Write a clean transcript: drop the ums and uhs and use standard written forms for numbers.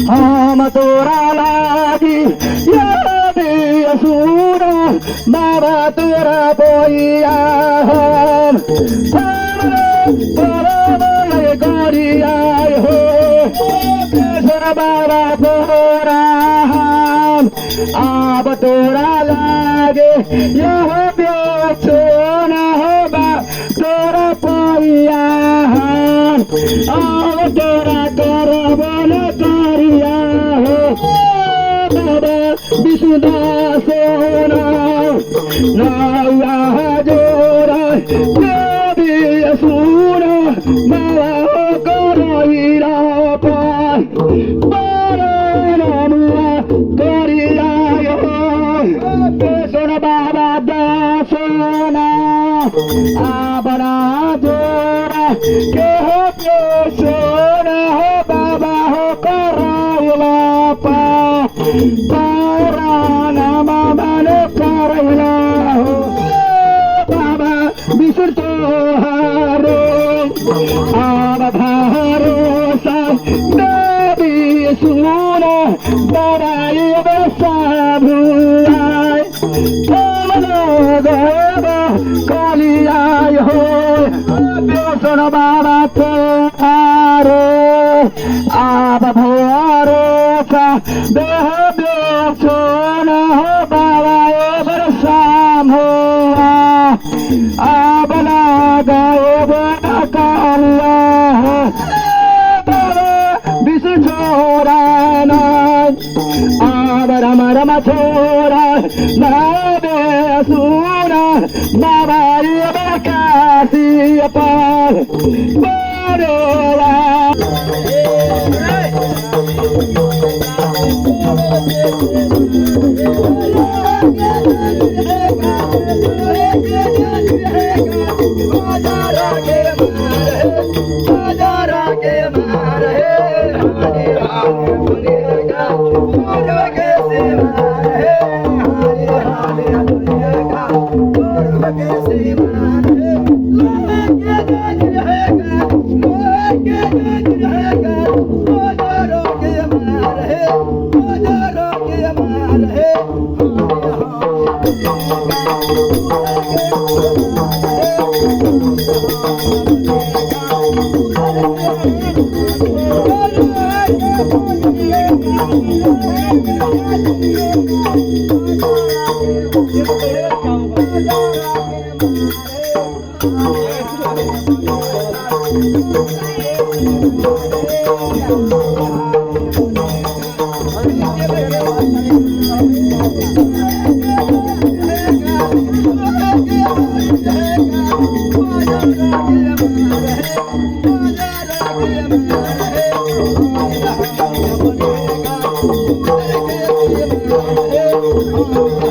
हम तोरा लागी याद असुरा बाबा तोरा बोइया हम गरिया हो बाबा तोरा हम अब तोरा लागे यह बेचो न होगा तोरा पैया हम अब तोरा करब न करिया हो बाबा विष्णुदास नौया जोरा देवी असुर बाबा करैरा पार करिया हो बाबा दासना आबना जोरा के हो सोना हो बाबा हो करैला पाराना बाबा ने करैला हो बाबा विष्णु तोहारो आब भरोसा देवी सुना बाबा बसा भुलाय कालिया हो बेसन बाबा तोहारो आब भरोसा देह बेसन हो बाबा बरसाम हो आब लगाए कालिया हो विष्णु छोरा आब रम रम छोरा नाबे सुरा बाबा काशी पार बरोला Oh